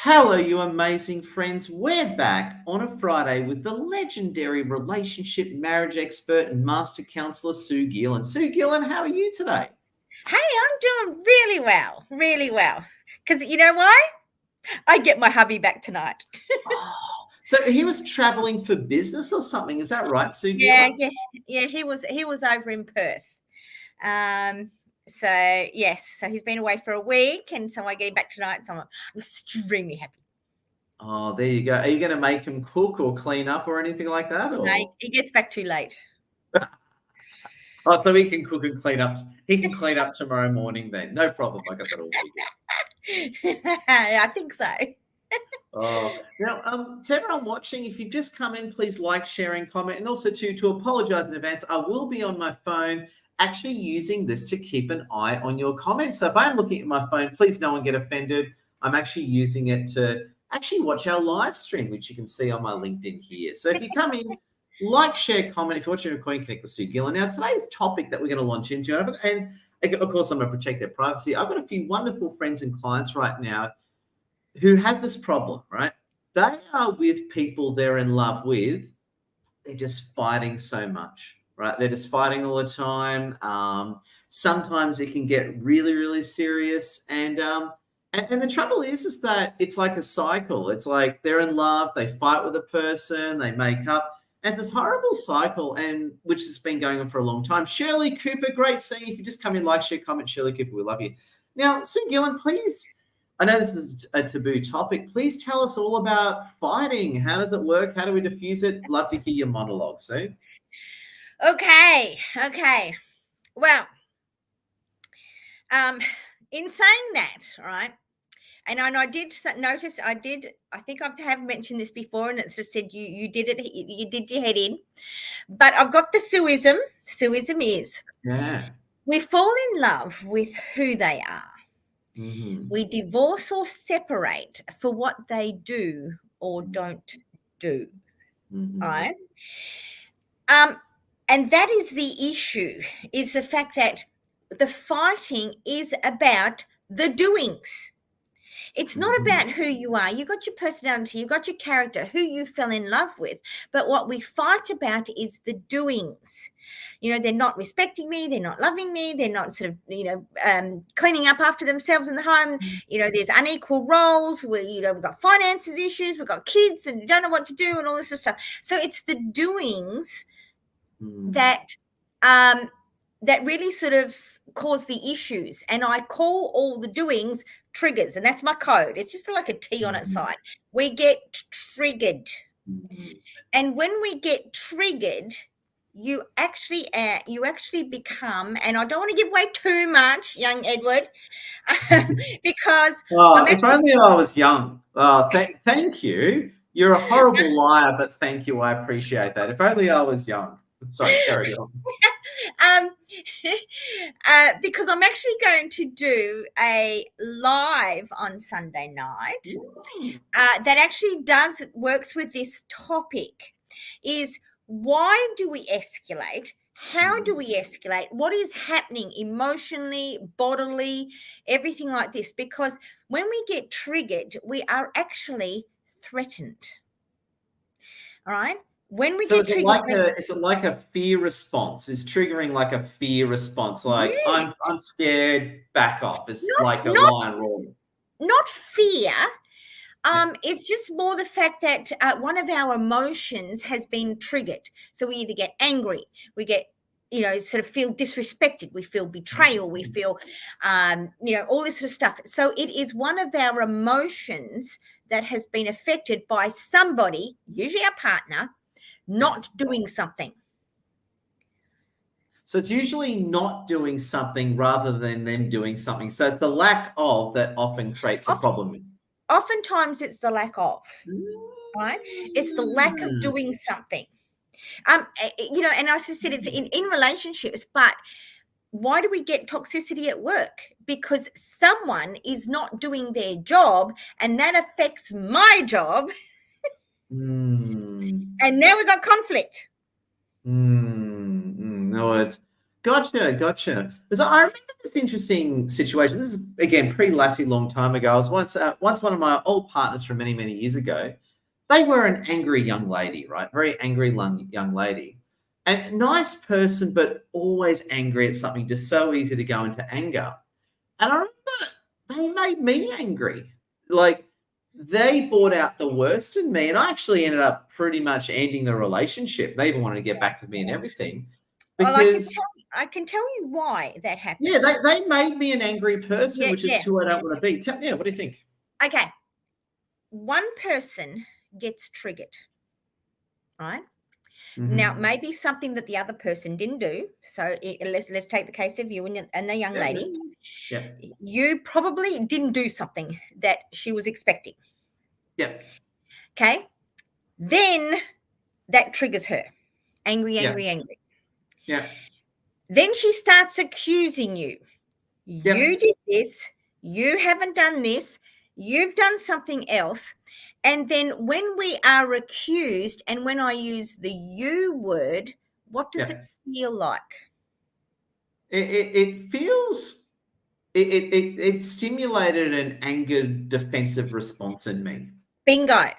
Hello, you amazing friends. We're back on a Friday with the legendary relationship marriage expert and master counselor, Sue Geelan. Sue Geelan, how are you today? Hey, I'm doing really well. Because you know why? I get my hubby back tonight. Oh, so he was traveling for business or something. Is that right, Sue Yeah, Geelan? yeah, yeah. He was over in Perth. Um, so yes, so he's been away for a week, and so I get him back tonight. So I'm extremely happy. Oh, there you go. Are you going to make him cook or clean up or anything like that? No, Or he gets back too late. oh, so he can cook and clean up. He can clean up tomorrow morning then. No problem. I got that all figured. I think so. Oh, now, to everyone watching, if you've just come in, please like, share, and comment. And also, to apologize in advance, I will be on my phone actually using this to keep an eye on your comments. So if I'm looking at my phone, please no one get offended. I'm actually using it to actually watch our live stream, which you can see on my LinkedIn here. So if you come in, like, share, comment. If you're watching a recording, connect with Sue Gillan. Now, today's topic that we're going to launch into, and of course, I'm going to protect their privacy. I've got a few wonderful friends and clients right now who have this problem, right? They are with people they're in love with. They're just fighting so much, right? They're just fighting all the time. Sometimes it can get really, really serious. And the trouble is that it's like a cycle. It's like they're in love, they fight with a person, they make up. And it's this horrible cycle, and which has been going on for a long time. Shirley Cooper, great seeing you. If you just come in, like, share, comment, Shirley Cooper, we love you. Now, Sue Gillan, please, I know this is a taboo topic. Please tell us all about fighting. How does it work? How do we diffuse it? Love to hear your monologue, Sue. Okay. Well, in saying that, right? And I did notice. I think I have mentioned this before, and it's just said you did it. You did your head in. But I've got the Suism. Suism is Yeah. we fall in love with who they are. Mm-hmm. We divorce or separate for what they do or don't do. Mm-hmm. All right. And that is the issue, is the fact that the fighting is about the doings. It's not Mm-hmm. about who you are. You've got your personality, you've got your character, who you fell in love with. But what we fight about is the doings. They're not respecting me, they're not loving me, they're not sort of, cleaning up after themselves in the home. There's unequal roles. We've got finances issues, we've got kids and don't know what to do and all this sort of stuff. So it's the doings that that really sort of cause the issues, and I call all the doings triggers, and that's my code. It's just like a T on its side. We get triggered, and when we get triggered, you actually become, and I don't want to give away too much, young Edward, because I'm If actually only I was young. Thank you. You're a horrible liar, but thank you. I appreciate that. If only I was young. Sorry, carry on. Because I'm actually going to do a live on Sunday night that actually works with this topic. Is why do we escalate? How do we escalate? What is happening emotionally, bodily, everything like this? Because when we get triggered, we are actually threatened. All right. When we So get triggered, is it like a fear response? Is triggering like a fear response? Like yeah, I'm scared, back off. It's not like a not lion roaring. not fear. Yeah. It's just more the fact that one of our emotions has been triggered. So we either get angry, we get, sort of feel disrespected, we feel betrayal, we feel, all this sort of stuff. So it is one of our emotions that has been affected by somebody, usually our partner, not doing something. So it's usually not doing something rather than them doing something. So it's the lack of that often creates a problem. Oftentimes it's the lack of, right? It's the lack of doing something. And as I said, it's in relationships, but why do we get toxicity at work? Because someone is not doing their job, and that affects my job. And now we've got conflict. No, Gotcha. So I remember this interesting situation. This is again pre-Lassie, long time ago. I was once one of my old partners from many years ago. They were an angry young lady, right? Very angry young lady, and nice person, but always angry at something. Just so easy to go into anger. And I remember they made me angry. Like they brought out the worst in me, and I actually ended up pretty much ending the relationship. They even wanted to get back with me and everything Well, because I can tell you why that yeah, happened. they made me an angry person, Yeah, which is yeah. who I don't want to be. Yeah, what do you think? Okay. One person gets triggered, right? Now, Mhm. maybe something that the other person didn't do. So let's take the case of you and the young Yeah, lady. yeah, You probably didn't do something that she was expecting. yeah, Okay. Then that triggers her. Angry, yeah, angry, angry. yeah, Then she starts accusing you. yeah, You did this. You haven't done this. You've done something else. And then when we are accused, and when I use the you word, what does yeah. it feel like? It feels it stimulated an angered defensive response in me. Bingo.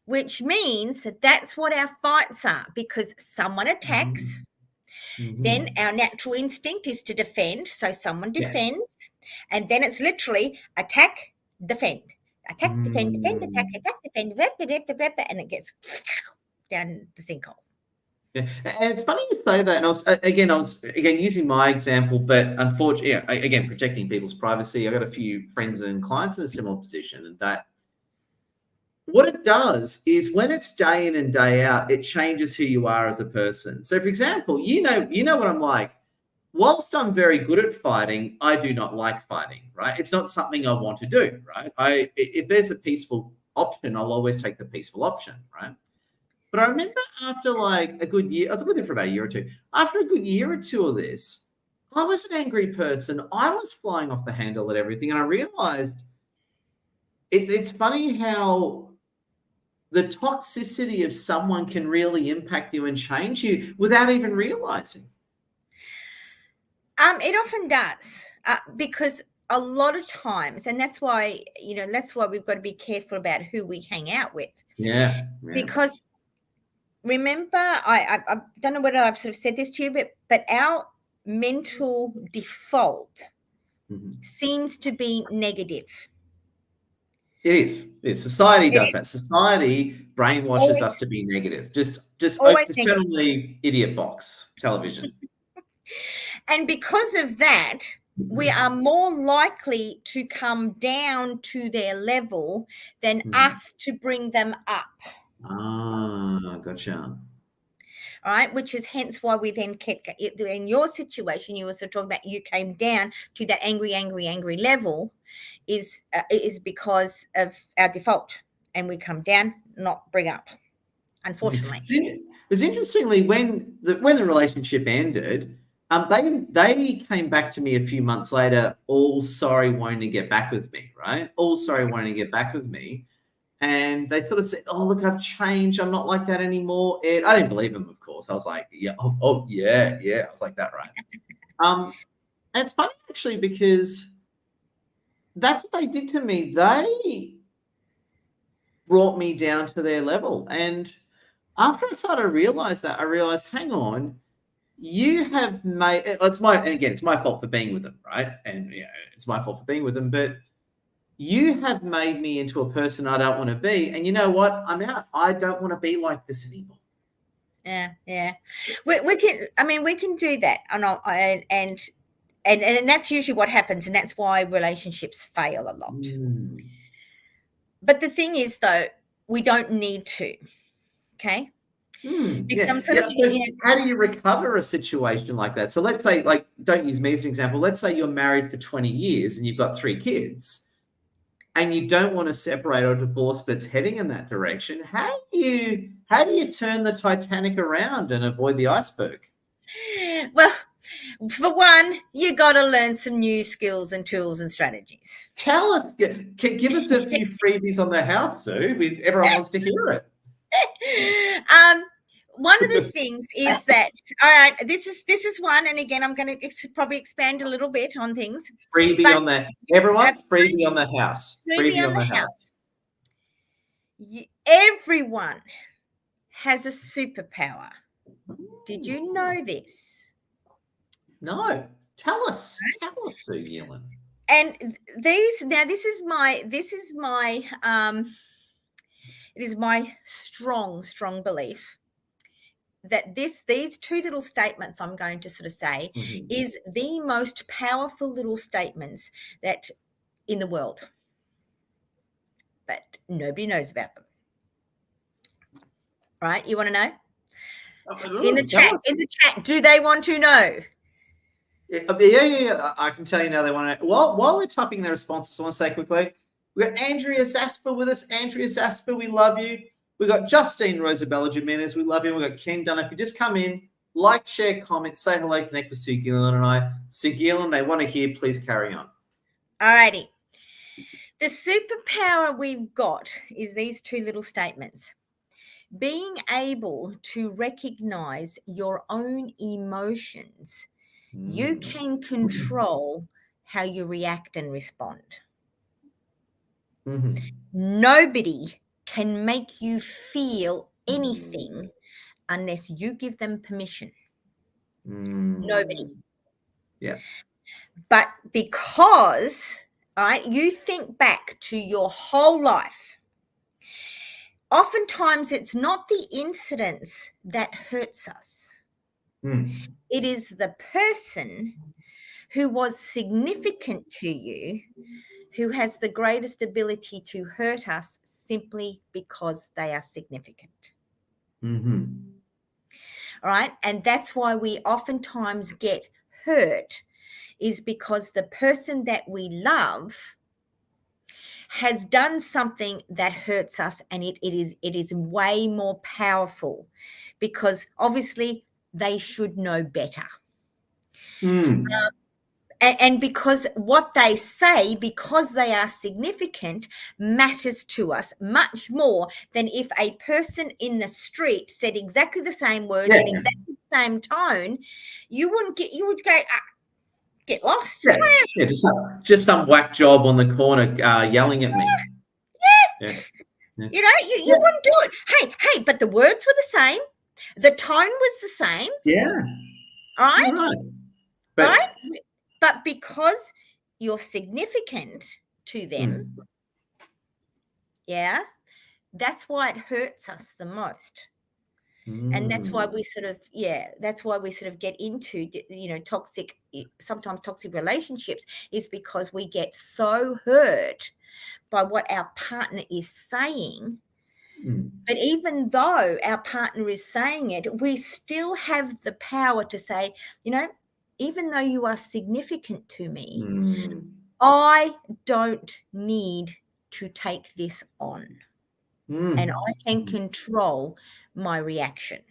Which means that that's what our fights are, because someone Mhm. attacks. Then Mhm. our natural instinct is to defend. So someone Yeah. defends. And then it's literally attack, defend. Attack, defend, attack, Mm. defend, and it gets down the sinkhole. Yeah, and it's funny you say that. And I was again using my example, but unfortunately, yeah, again protecting people's privacy. I got a few friends and clients in a similar position, and that what it does is when it's day in and day out, it changes who you are as a person. So, for example, you know what I'm like. Whilst I'm very good at fighting, I do not like fighting. Right? It's not something I want to do. Right? If there's a peaceful option, I'll always take the peaceful option. Right? But I remember after like a good year, I was with him for about a year or two. After a good year or two of this, I was an angry person. I was flying off the handle at everything. And I realized it's funny how the toxicity of someone can really impact you and change you without even realizing. It often does, because a lot of times, and that's why we've got to be careful about who we hang out with. Yeah. Yeah. Because remember, I don't know whether I've sort of said this to you, but our mental default Mhm. seems to be negative. It is. Society It does is that. Society brainwashes always us to be negative. always Just turn negative. on the idiot box television. And because of that, we are more likely to come down to their level than Mhm. us to bring them up. Ah, gotcha. All right, which is hence why we then kept in your situation. You were sort of talking about you came down to that angry level, is because of our default, and we come down, not bring up. Unfortunately, See, it's interestingly when the relationship ended, they came back to me a few months later, all sorry, wanting to get back with me, right? All sorry, wanting to get back with me, and they sort of said, "Oh, look, I've changed. I'm not like that anymore." And I didn't believe them, of course. I was like, "Yeah, yeah, yeah." I was like that, right? Um, and it's funny actually because that's what they did to me. They brought me down to their level, and after I started to realize that, I realized, hang on, you have made it's my and again, it's my fault for being with them, right? And yeah, it's my fault for being with them, but you have made me into a person I don't want to be. And you know what? I'm out. I don't want to be like this anymore. yeah. We can. I mean, we can do that, and that's usually what happens, and that's why relationships fail a lot. Mm. But the thing is, though, we don't need to. Okay, because Yeah. I'm sort of, Yeah. Because how do you recover a situation like that? So let's say, like, don't use me as an example. Let's say you're married for 20 years and you've got 3 kids and you don't want to separate or divorce that's heading in that direction. How do you turn the Titanic around and avoid the iceberg? well, for one, you got to learn some new skills and tools and strategies. Tell us, give us a few freebies on the house, Sue. Everyone wants to hear it. um, one of the things is that, all right, this is one, and again, I'm going to probably expand a little bit on things. Freebie But on that. you Everyone, have freebie on the house. freebie Freebie on on the the house. house. Everyone has a superpower. Did you know this? No. Tell us, Sue Geelan. And this is my it is my strong belief that these two little statements I'm going to sort of say is the most powerful little statements that in the world, but nobody knows about them. Right? You want to know? In the chat, do they want to know? Yeah. I can tell you now they want to. While they're typing their responses, I want to say quickly, we've got Andrea Zasper with us. Andrea Zasper, we love you. We've got Justine Rosabella Jimenez, we love you. We've got Ken Dunn. If you just come in, like, share, comment, say hello, connect with Sue Geelan and I. Sue Geelan, they want to hear. Please carry on. All righty. The superpower we've got is these two little statements. Being able to recognize your own emotions, you can control how you react and respond. Nobody can make you feel anything unless you give them permission. Nobody. Yeah. But because, all right, you think back to your whole life, oftentimes it's not the incidents that hurts us. It is the person who was significant to you who has the greatest ability to hurt us simply because they are significant. All right. And that's why we oftentimes get hurt, is because the person that we love has done something that hurts us, and it is way more powerful because obviously they should know better. And because what they say, because they are significant, matters to us much more than if a person in the street said exactly the same words in exactly the same tone. You would go, get lost. Yeah, just some whack job on the corner yelling at me. Yeah. You know, you wouldn't do it. Hey, but the words were the same. The tone was the same. Yeah. All right. Right. Right. But because you're significant to them, that's why it hurts us the most. And that's why we sort of get into, sometimes toxic relationships, is because we get so hurt by what our partner is saying. But even though our partner is saying it, we still have the power to say, even though you are significant to me, I don't need to take this on. And I can control my reaction.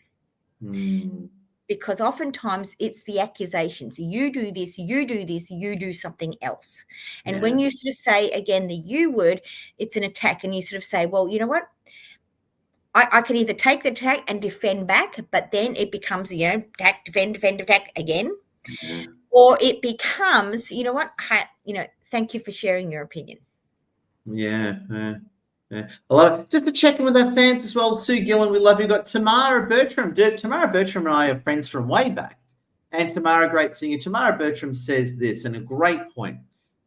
Because oftentimes it's the accusations. You do this, you do this, you do something else. And when you sort of say, again, the you word, it's an attack. And you sort of say, well, you know what? I can either take the attack and defend back, but then it becomes, attack, defend, attack again. Or it becomes, you know what? Thank you for sharing your opinion. Yeah. I love it. Just to check in with our fans as well, Sue Geelan, we love you. We've got Tamara Bertram. Tamara Bertram and I are friends from way back. And Tamara, great seeing you. Tamara Bertram says this, and a great point.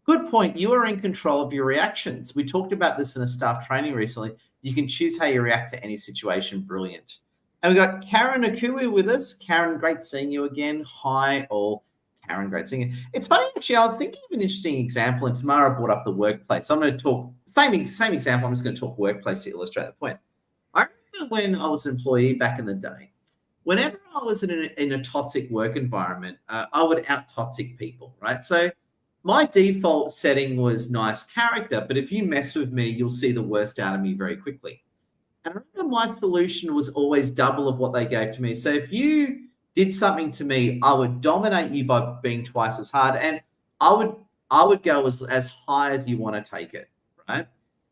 Good point. You are in control of your reactions. We talked about this in a staff training recently. You can choose how you react to any situation. Brilliant. And we've got Karen Akui with us. Karen, great seeing you again. Hi, all. Karen, great seeing you. It's funny, actually, I was thinking of an interesting example, and Tamara brought up the workplace. I'm going to talk, same example, I'm just going to talk workplace to illustrate the point. I remember when I was an employee back in the day, whenever I was in a toxic work environment, I would out-toxic people, right? So my default setting was nice character, but if you mess with me, you'll see the worst out of me very quickly. And I remember my solution was always double of what they gave to me. So if you did something to me, I would dominate you by being twice as hard, and I would go as high as you want to take it, right?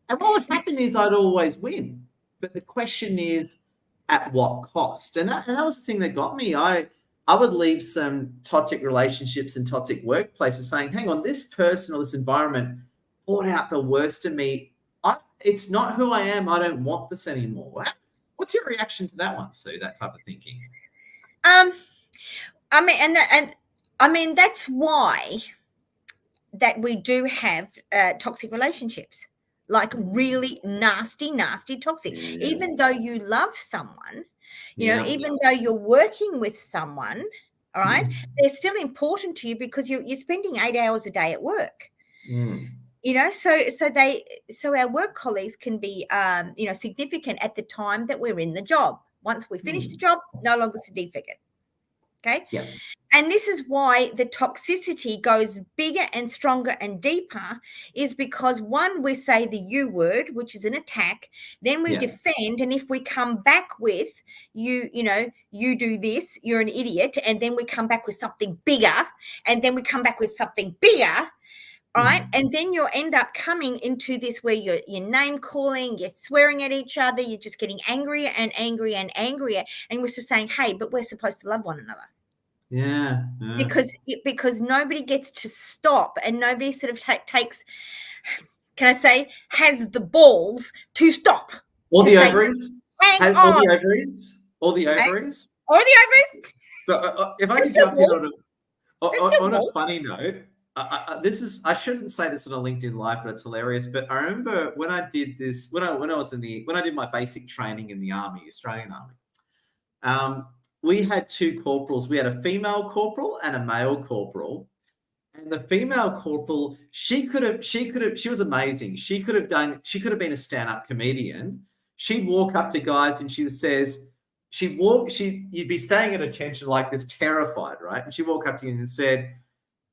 And what would happen is I'd always win. But the question is, at what cost? And that was the thing that got me. I would leave some toxic relationships and toxic workplaces saying, hang on, this person or this environment brought out the worst of me. It's not who I am. I don't want this anymore. What's your reaction to that one, Sue, that type of thinking? I mean, that's why that we do have toxic relationships, like really nasty toxic. Yeah. Even though you love someone, Yeah. even though you're working with someone, all right, they're still important to you because you're spending 8 hours a day at work. So our work colleagues can be significant at the time that we're in the job. Once we finish the job, no longer significant. Okay. Yeah. And this is why the toxicity goes bigger and stronger and deeper, is because one, we say the U word, which is an attack, then we defend. And if we come back with you do this, you're an idiot. And then we come back with something bigger, and then we come back with something bigger. Right. And then you'll end up coming into this where you're name calling, you're swearing at each other, you're just getting angrier and angrier and angrier. And we're just saying, hey, but we're supposed to love one another. Yeah. Because nobody gets to stop, and nobody sort of takes, can I say, has the balls to stop. Or the ovaries. Hang on. Or the ovaries. Or the ovaries. Or the ovaries. So if I could jump in on a funny note, I shouldn't say this on a LinkedIn Live, but it's hilarious. But I remember when I did this, when I did my basic training in the Army, Australian Army. We had two corporals. We had a female corporal and a male corporal. And the female corporal, she was amazing. She could have been a stand-up comedian. She'd walk up to guys and you'd be staying at attention like this, terrified, right? And she'd walk up to you and said,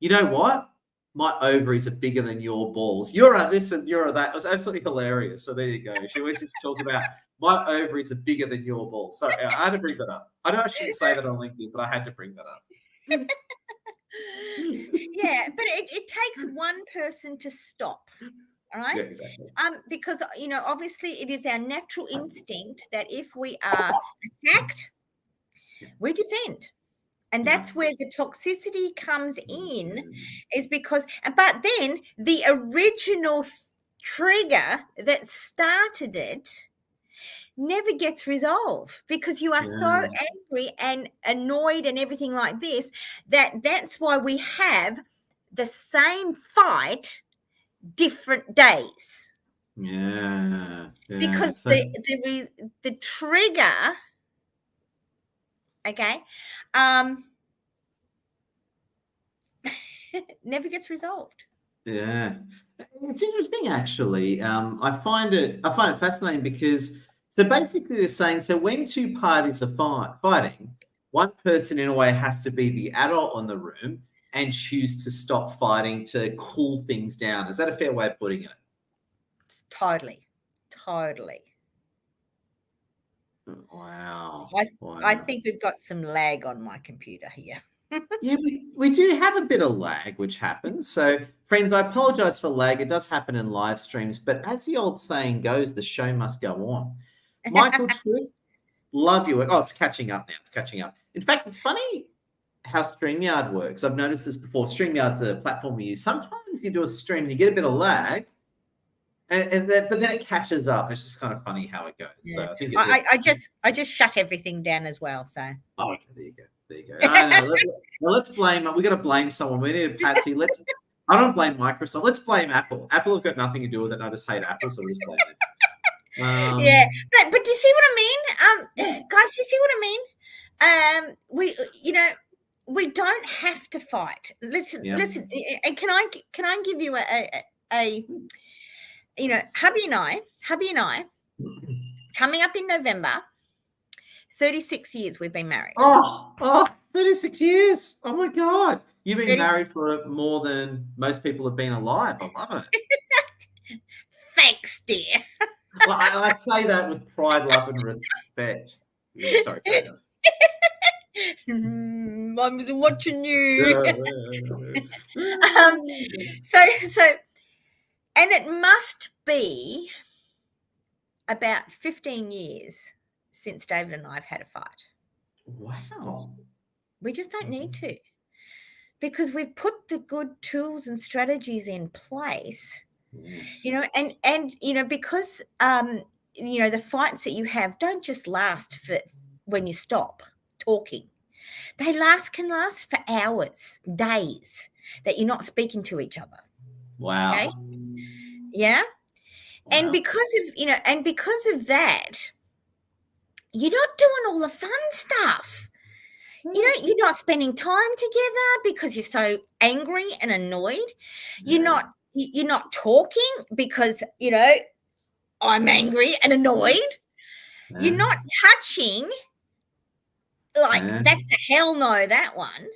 you know what? My ovaries are bigger than your balls. You're a this and you're a that. It was absolutely hilarious. So there you go. She always just talk about my ovaries are bigger than your balls. Sorry, I had to bring that up. I know I shouldn't say that on LinkedIn, but I had to bring that up. Yeah, but it takes one person to stop. All right. Yeah, exactly. Because obviously it is our natural instinct that if we are attacked, we defend. And that's where the toxicity comes in, is because, but then the original trigger that started it never gets resolved, because you are so angry and annoyed and everything like this, that's why we have the same fight different days. Because the trigger, okay, never gets resolved. Yeah, it's interesting actually. I find it fascinating because so basically they're saying, so when two parties are fighting, one person in a way has to be the adult in the room and choose to stop fighting to cool things down. Is that a fair way of putting it? Totally. Wow. I think we've got some lag on my computer here. Yeah, we do have a bit of lag, which happens. So, friends, I apologize for lag. It does happen in live streams, but as the old saying goes, the show must go on. Michael Twist, love you. Oh, it's catching up now. It's catching up. In fact, it's funny how StreamYard works. I've noticed this before. StreamYard's a platform we use. Sometimes you do a stream and you get a bit of lag, but then it catches up. It's just kind of funny how it goes. Yeah. So I think I just shut everything down as well. So okay, there you go. Let's blame. We got to blame someone. We need a Patsy. I don't blame Microsoft. Let's blame Apple. Apple have got nothing to do with it. I just hate Apple, so we just blame it. Yeah, but do you see what I mean, guys? Do you see what I mean? We don't have to fight. Listen, and can I give you a hubby and I coming up in November, 36 years we've been married. 36 years. Oh my God. You've been married for more than most people have been alive. I love it. Thanks, dear. Well, I say that with pride, love, and respect. Yeah, sorry. I was watching you. So, and it must be about 15 years since David and I have had a fight. Wow. We just don't need to, because we've put the good tools and strategies in place, Yes. and because the fights that you have don't just last for when you stop talking. They can last for hours, days, that you're not speaking to each other. Okay. Wow. Yeah. And Wow. because of that, you're not doing all the fun stuff. You're not spending time together because you're so angry and annoyed. You're not talking because, I'm angry and annoyed. You're not touching. Like, Yeah. that's a hell no, that one.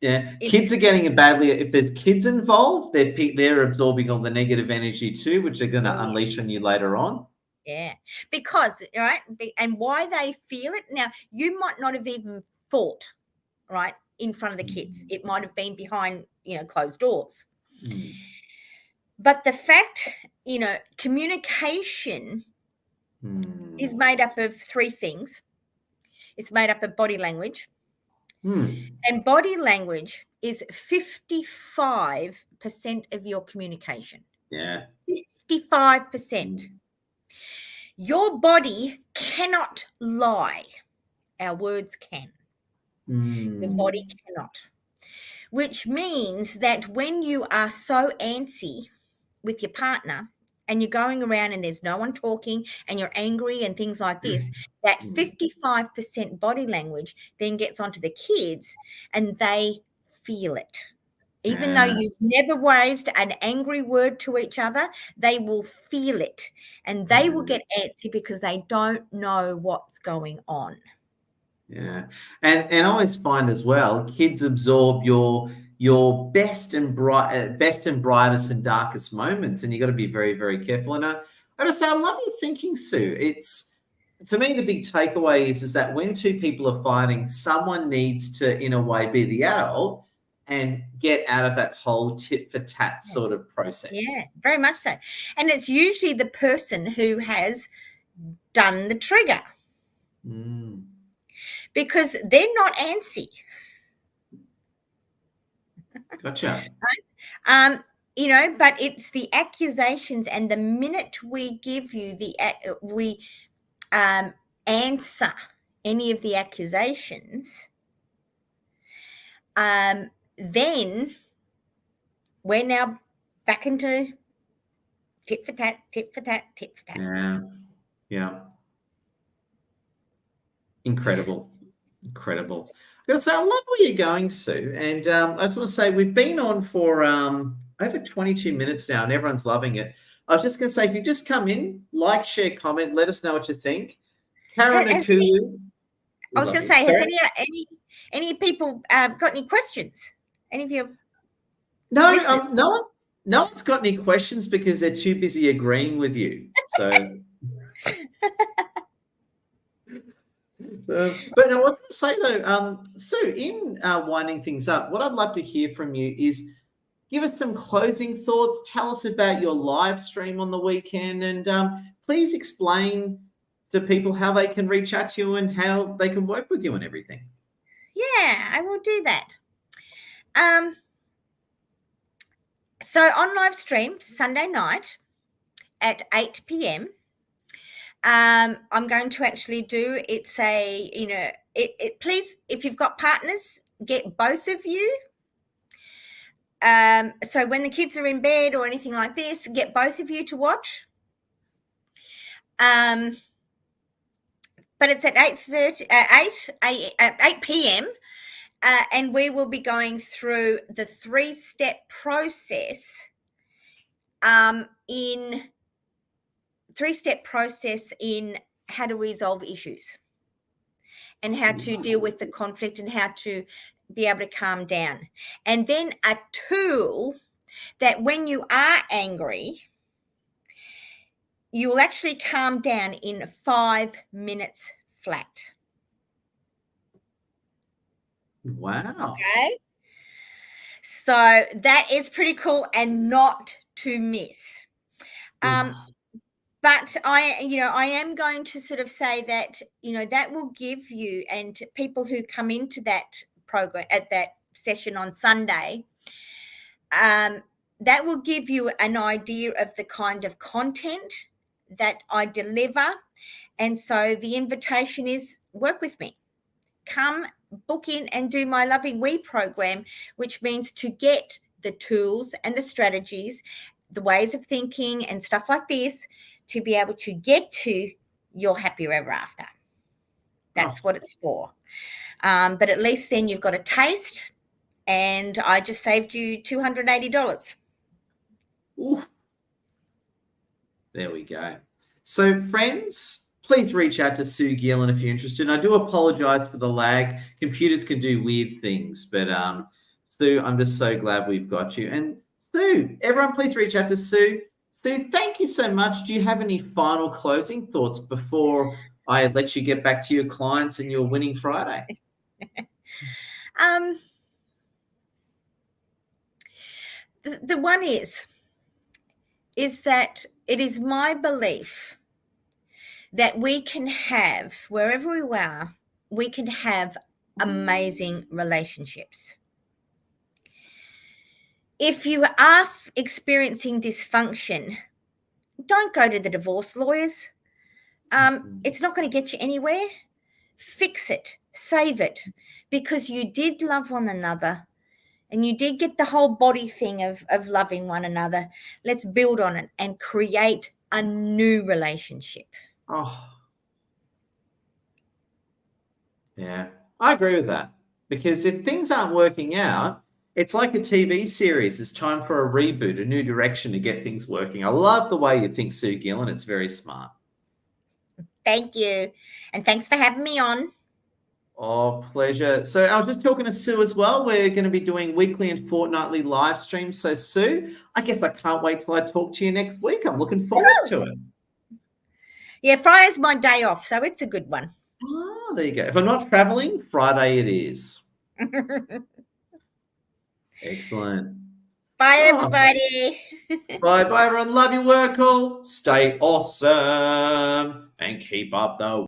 Yeah, kids are getting it badly. If there's kids involved, they're absorbing all the negative energy too, which they're going to unleash on you later on. Yeah, because right, and why they feel it. Now, you might not have even fought, right, in front of the kids. It might have been behind, closed doors. But the fact, communication is made up of three things. It's made up of body language. And body language is 55% of your communication. Yeah. 55%. Your body cannot lie. Our words can. Your body cannot. Which means that when you are so antsy with your partner and you're going around and there's no one talking and you're angry and things like this, that 55% body language then gets onto the kids and they feel it. Even though you've never raised an angry word to each other, they will feel it and they will get antsy because they don't know what's going on. Yeah. And I always find as well, kids absorb your best and brightest and darkest moments, and you got to be very, very careful. And I gotta say, I love your thinking, Sue. It's, to me, the big takeaway is that when two people are fighting, someone needs to, in a way, be the adult and get out of that whole tit for tat sort of process. Yeah, very much so. And it's usually the person who has done the trigger. Because they're not antsy. Gotcha. But it's the accusations, and the minute we give you we answer any of the accusations, then we're now back into tit for tat, tit for tat, tit for tat. Yeah. Yeah. Incredible. Incredible. I gotta say, I love where you're going, Sue. And I just want to say we've been on for over 22 minutes now, and everyone's loving it. I was just going to say, if you just come in, like, share, comment, let us know what you think. Karen Akulu. I was going to say, has any people got any questions? Any of you? No, no one's got any questions because they're too busy agreeing with you. So. But I was going to say though, Sue, in winding things up, what I'd love to hear from you is give us some closing thoughts. Tell us about your live stream on the weekend, and please explain to people how they can reach out to you and how they can work with you and everything. Yeah, I will do that. So on live stream Sunday night at 8 p.m. I'm going to actually do it's a please, if you've got partners, get both of you. So when the kids are in bed or anything like this, get both of you to watch. But it's at 8 p.m. And we will be going through the 3-step process in how to resolve issues and how to deal with the conflict and how to be able to calm down. And then a tool that when you are angry, you will actually calm down in 5 minutes flat. Wow. Okay. So that is pretty cool and not to miss. But But I am going to sort of say that, that will give you, and people who come into that program at that session on Sunday, that will give you an idea of the kind of content that I deliver. And so the invitation is, work with me. Come book in and do my Loving We program, which means to get the tools and the strategies, the ways of thinking and stuff like this, to be able to get to your happier ever after. That's what it's for. But at least then you've got a taste, and I just saved you $280. Ooh. There we go. So, friends, please reach out to Sue Geelan if you're interested. And I do apologize for the lag. Computers can do weird things, but Sue, I'm just so glad we've got you. And Sue, everyone, please reach out to Sue. Sue, thank you so much. Do you have any final closing thoughts before I let you get back to your clients and your winning Friday? The one is that it is my belief that we can have, wherever we are, we can have amazing relationships. If you are experiencing dysfunction, don't go to the divorce lawyers. It's not going to get you anywhere. Fix it, save it, because you did love one another and you did get the whole body thing of loving one another. Let's build on it and create a new relationship. Oh, yeah, I agree with that, because if things aren't working out, it's like a TV series. It's time for a reboot, a new direction to get things working. I love the way you think, Sue Geelan. It's very smart. Thank you. And thanks for having me on. Oh, pleasure. So I was just talking to Sue as well. We're going to be doing weekly and fortnightly live streams. So, Sue, I guess I can't wait till I talk to you next week. I'm looking forward to it. Yeah, Friday's my day off, so it's a good one. Oh, there you go. If I'm not traveling, Friday it is. Excellent. Bye, everybody. Bye, everyone. Love your work all. Stay awesome and keep up the